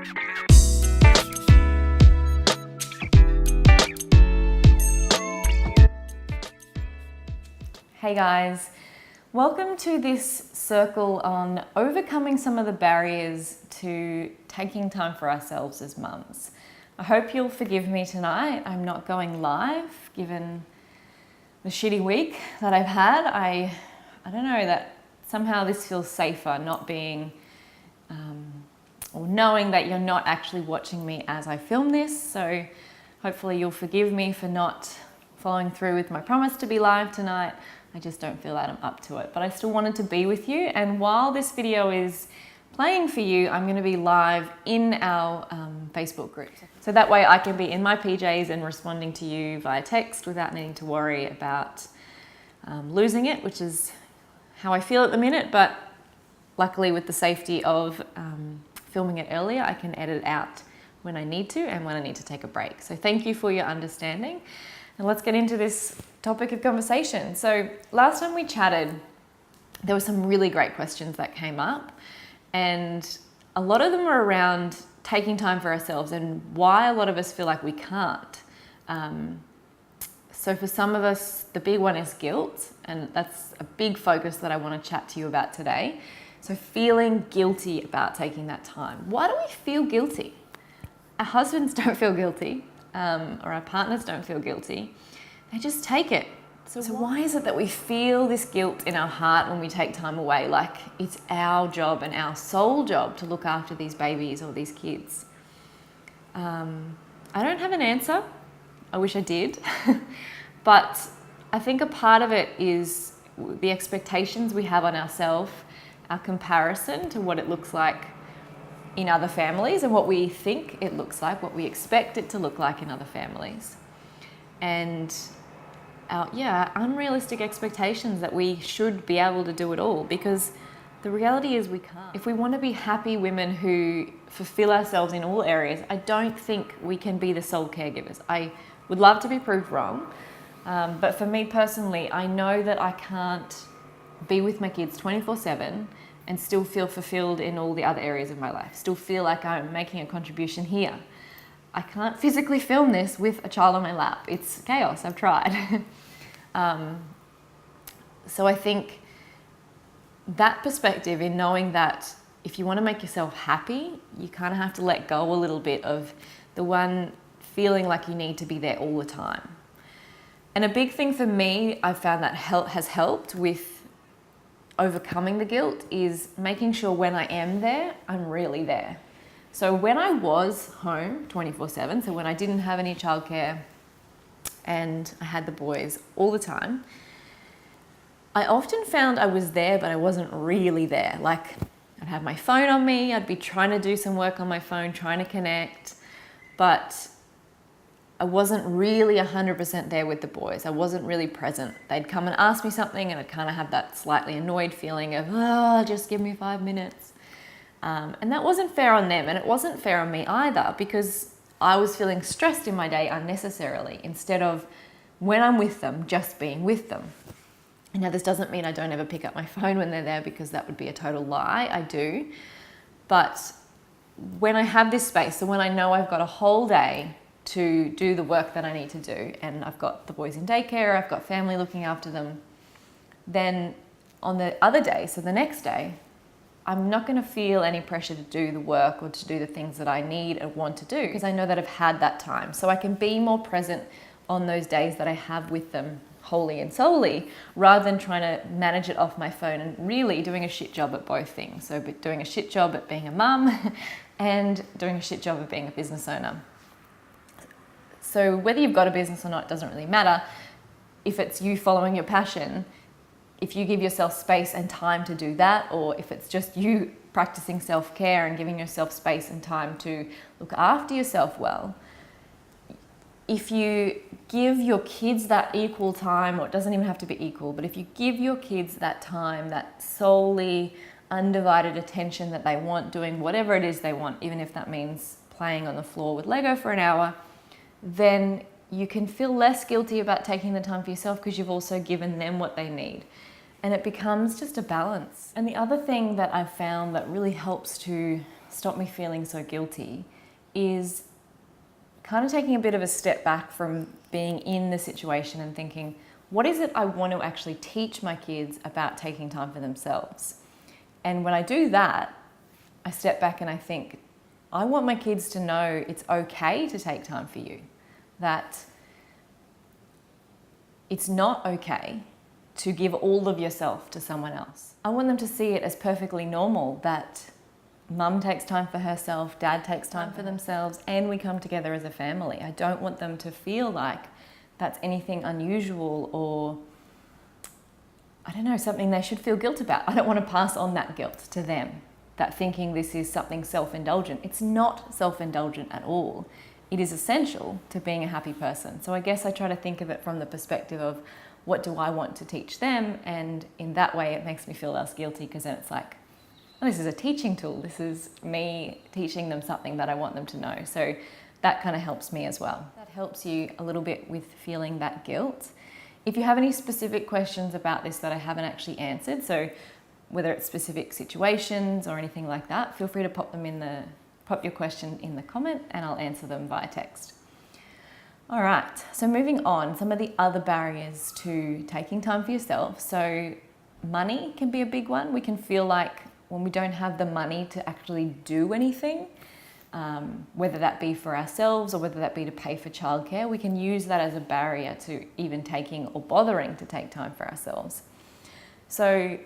Hey guys, welcome to this circle on overcoming some of the barriers to taking time for ourselves as mums. I hope you'll forgive me tonight. I'm not going live given the shitty week that I've had. I don't know, that somehow this feels safer not being or knowing that you're not actually watching me as I film this. So hopefully you'll forgive me for not following through with my promise to be live tonight. I just don't feel that I'm up to it, but I still wanted to be with you. And while this video is playing for you, I'm going to be live in our Facebook group. So that way I can be in my PJs and responding to you via text without needing to worry about losing it, which is how I feel at the minute. But luckily with the safety of filming it earlier, I can edit out when I need to and when I need to take a break. So thank you for your understanding. And let's get into this topic of conversation. So last time we chatted, there were some really great questions that came up, and a lot of them were around taking time for ourselves and why a lot of us feel like we can't. So for some of us, the big one is guilt, and that's a big focus that I want to chat to you about today. So feeling guilty about taking that time. Why do we feel guilty? Our husbands don't feel guilty, or our partners don't feel guilty. They just take it. So why is it that we feel this guilt in our heart when we take time away? Like it's our job and our sole job to look after these babies or these kids. I don't have an answer. I wish I did. But I think a part of it is the expectations we have on ourselves, our comparison to what it looks like in other families and what we think it looks like, what we expect it to look like in other families. And our unrealistic expectations that we should be able to do it all, because the reality is we can't. If we want to be happy women who fulfill ourselves in all areas, I don't think we can be the sole caregivers. I would love to be proved wrong, but for me personally, I know that I can't be with my kids 24/7 and still feel fulfilled in all the other areas of my life, still feel like I'm making a contribution here. I can't physically film this with a child on my lap. It's chaos, I've tried. So I think that perspective in knowing that if you want to make yourself happy, you kind of have to let go a little bit of the one feeling like you need to be there all the time. And a big thing for me, I've found that has helped with overcoming the guilt is making sure when I am there, I'm really there. So when I was home 24/7, so when I didn't have any childcare and I had the boys all the time, I often found I was there, but I wasn't really there. Like I'd have my phone on me, I'd be trying to do some work on my phone, trying to connect, but I wasn't really 100% there with the boys. I wasn't really present. They'd come and ask me something and I'd kind of have that slightly annoyed feeling of, oh, just give me 5 minutes. And that wasn't fair on them, and it wasn't fair on me either, because I was feeling stressed in my day unnecessarily instead of when I'm with them, just being with them. And now this doesn't mean I don't ever pick up my phone when they're there, because that would be a total lie. I do. But when I have this space, so when I know I've got a whole day to do the work that I need to do, and I've got the boys in daycare, I've got family looking after them, then on the other day, so the next day, I'm not going to feel any pressure to do the work or to do the things that I need and want to do, because I know that I've had that time. So I can be more present on those days that I have with them wholly and solely, rather than trying to manage it off my phone and really doing a shit job at both things. So doing a shit job at being a mum and doing a shit job at being a business owner. So whether you've got a business or not, it doesn't really matter. If it's you following your passion, if you give yourself space and time to do that, or if it's just you practicing self-care and giving yourself space and time to look after yourself well, if you give your kids that equal time, or it doesn't even have to be equal, but if you give your kids that time, that solely undivided attention that they want, doing whatever it is they want, even if that means playing on the floor with Lego for an hour, then you can feel less guilty about taking the time for yourself, because you've also given them what they need. And it becomes just a balance. And the other thing that I've found that really helps to stop me feeling so guilty is kind of taking a bit of a step back from being in the situation and thinking, what is it I want to actually teach my kids about taking time for themselves? And when I do that, I step back and I think, I want my kids to know it's okay to take time for you. That it's not okay to give all of yourself to someone else. I want them to see it as perfectly normal that mum takes time for herself, dad takes time for themselves, and we come together as a family. I don't want them to feel like that's anything unusual or, I don't know, something they should feel guilt about. I don't want to pass on that guilt to them, that thinking this is something self-indulgent. It's not self-indulgent at all. It is essential to being a happy person. So I guess I try to think of it from the perspective of what do I want to teach them? And in that way, it makes me feel less guilty because then it's like, oh, this is a teaching tool. This is me teaching them something that I want them to know. So that kind of helps me as well. That helps you a little bit with feeling that guilt. If you have any specific questions about this that I haven't actually answered, so whether it's specific situations or anything like that, feel free to pop your question in the comment and I'll answer them via text. All right, so moving on, some of the other barriers to taking time for yourself. So money can be a big one. We can feel like when we don't have the money to actually do anything, whether that be for ourselves or whether that be to pay for childcare, we can use that as a barrier to even taking or bothering to take time for ourselves. So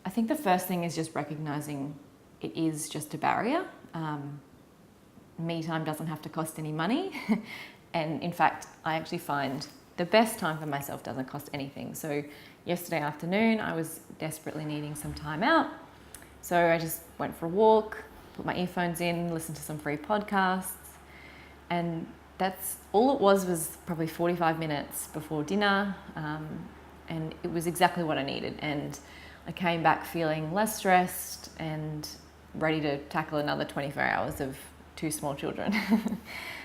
I think the first thing is just recognizing it is just a barrier. Me time doesn't have to cost any money. And in fact, I actually find the best time for myself doesn't cost anything. So yesterday afternoon, I was desperately needing some time out. So I just went for a walk, put my earphones in, listened to some free podcasts. And that's all it was probably 45 minutes before dinner. And it was exactly what I needed. And I came back feeling less stressed and ready to tackle another 24 hours of 2 small children.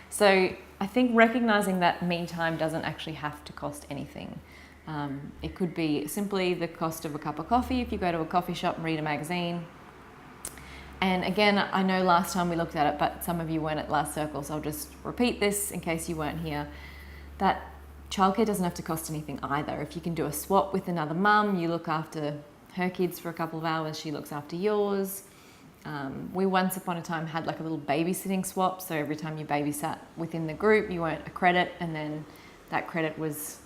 So I think recognizing that me time doesn't actually have to cost anything. It could be simply the cost of a cup of coffee if you go to a coffee shop and read a magazine. And again, I know last time we looked at it, but some of you weren't at last circle, so I'll just repeat this in case you weren't here, that childcare doesn't have to cost anything either. If you can do a swap with another mum, you look after her kids for a couple of hours, she looks after yours. We once upon a time had like a little babysitting swap, so every time you babysat within the group, you earned a credit, and then that credit was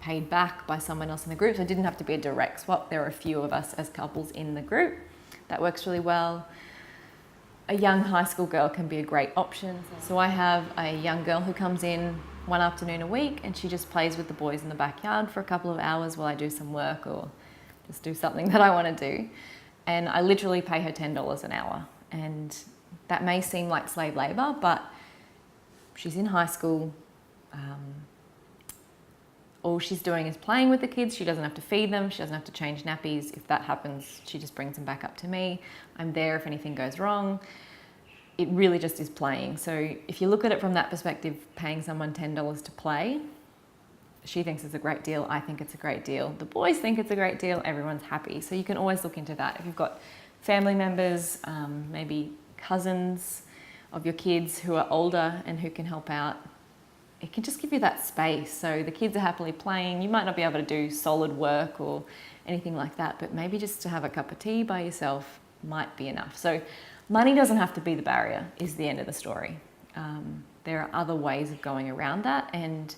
paid back by someone else in the group. So it didn't have to be a direct swap. There were a few of us as couples in the group. That works really well. A young high school girl can be a great option. So I have a young girl who comes in one afternoon a week and she just plays with the boys in the backyard for a couple of hours while I do some work or just do something that I want to do. And I literally pay her $10 an hour. And that may seem like slave labor, but she's in high school. All she's doing is playing with the kids. She doesn't have to feed them. She doesn't have to change nappies. If that happens, she just brings them back up to me. I'm there if anything goes wrong. It really just is playing. So if you look at it from that perspective, paying someone $10 to play, she thinks it's a great deal. I think it's a great deal. The boys think it's a great deal. Everyone's happy. So you can always look into that. If you've got family members, maybe cousins of your kids who are older and who can help out, it can just give you that space. So the kids are happily playing. You might not be able to do solid work or anything like that, but maybe just to have a cup of tea by yourself might be enough. So money doesn't have to be the barrier, is the end of the story. There are other ways of going around that, and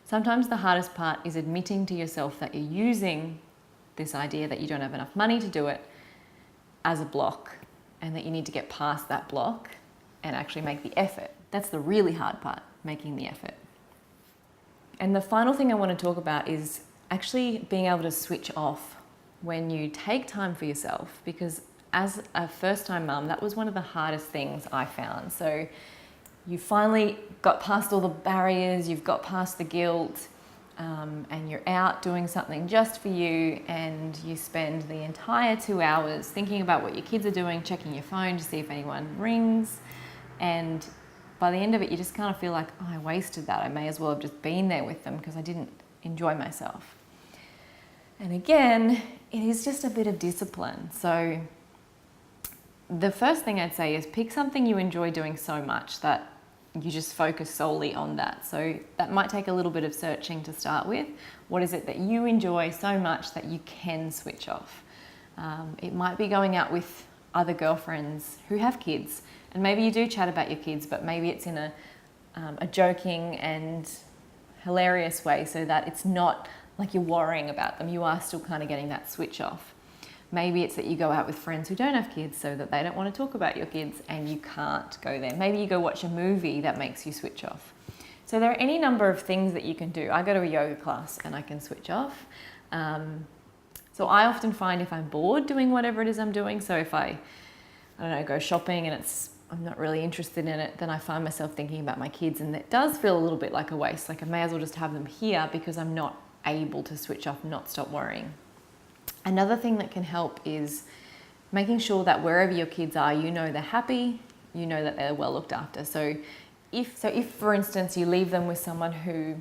sometimes the hardest part is admitting to yourself that you're using this idea that you don't have enough money to do it as a block, and that you need to get past that block and actually make the effort. That's the really hard part, making the effort. And the final thing I want to talk about is actually being able to switch off when you take time for yourself, because as a first-time mum, that was one of the hardest things I found. So you finally got past all the barriers, you've got past the guilt, and you're out doing something just for you, and you spend the entire 2 hours thinking about what your kids are doing, checking your phone to see if anyone rings, and by the end of it, you just kind of feel like, oh, I wasted that. I may as well have just been there with them because I didn't enjoy myself. And again, it is just a bit of discipline. So the first thing I'd say is pick something you enjoy doing so much that you just focus solely on that. So that might take a little bit of searching to start with. What is it that you enjoy so much that you can switch off? It might be going out with other girlfriends who have kids, and maybe you do chat about your kids, but maybe it's in a joking and hilarious way so that it's not like you're worrying about them. You are still kind of getting that switch off. Maybe it's that you go out with friends who don't have kids so that they don't want to talk about your kids and you can't go there. Maybe you go watch a movie that makes you switch off. So there are any number of things that you can do. I go to a yoga class and I can switch off. So I often find if I'm bored doing whatever it is I'm doing, so if I don't know, go shopping and I'm not really interested in it, then I find myself thinking about my kids, and it does feel a little bit like a waste. Like I may as well just have them here because I'm not able to switch off and not stop worrying. Another thing that can help is making sure that wherever your kids are, you know they're happy, you know that they're well looked after. So if for instance you leave them with someone who,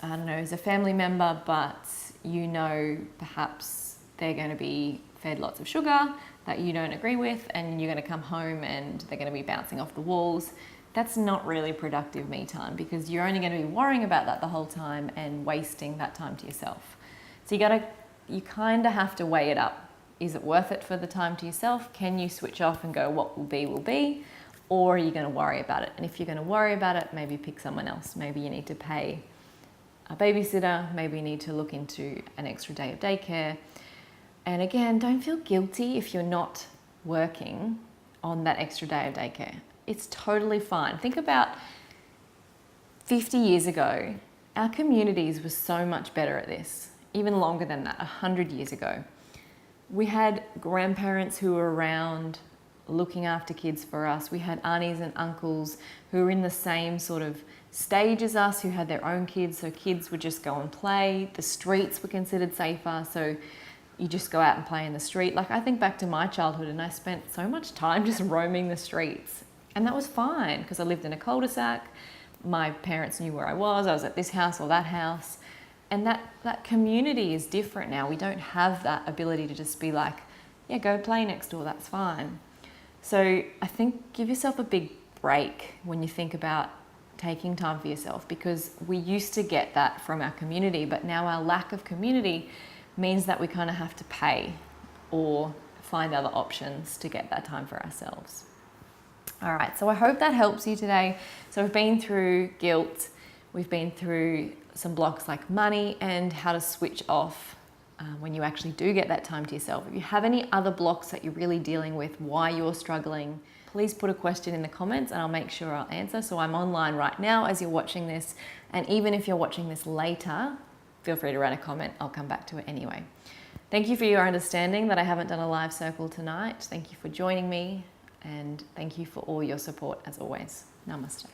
I don't know, is a family member, but you know perhaps they're going to be fed lots of sugar that you don't agree with, and you're going to come home and they're going to be bouncing off the walls, that's not really productive me time, because you're only going to be worrying about that the whole time and wasting that time to yourself. So you kind of have to weigh it up. Is it worth it for the time to yourself? Can you switch off and go, what will be? Or are you going to worry about it? And if you're going to worry about it, maybe pick someone else. Maybe you need to pay a babysitter. Maybe you need to look into an extra day of daycare. And again, don't feel guilty if you're not working on that extra day of daycare. It's totally fine. Think about 50 years ago, our communities were so much better at this. Even longer than that, 100 years ago. We had grandparents who were around looking after kids for us. We had aunties and uncles who were in the same sort of stage as us, who had their own kids, so kids would just go and play. The streets were considered safer, so you just go out and play in the street. Like I think back to my childhood and I spent so much time just roaming the streets, and that was fine because I lived in a cul-de-sac. My parents knew where I was at this house or that house. And that community is different now. We don't have that ability to just be like, yeah, go play next door, that's fine. So I think give yourself a big break when you think about taking time for yourself, because we used to get that from our community, but now our lack of community means that we kind of have to pay or find other options to get that time for ourselves. All right, so I hope that helps you today. So we've been through guilt, we've been through some blocks like money and how to switch off when you actually do get that time to yourself. If you have any other blocks that you're really dealing with, why you're struggling, please put a question in the comments and I'll make sure I'll answer. So I'm online right now as you're watching this, and even if you're watching this later, feel free to write a comment. I'll come back to it anyway. Thank you for your understanding that I haven't done a live circle tonight. Thank you for joining me, and thank you for all your support as always. Namaste.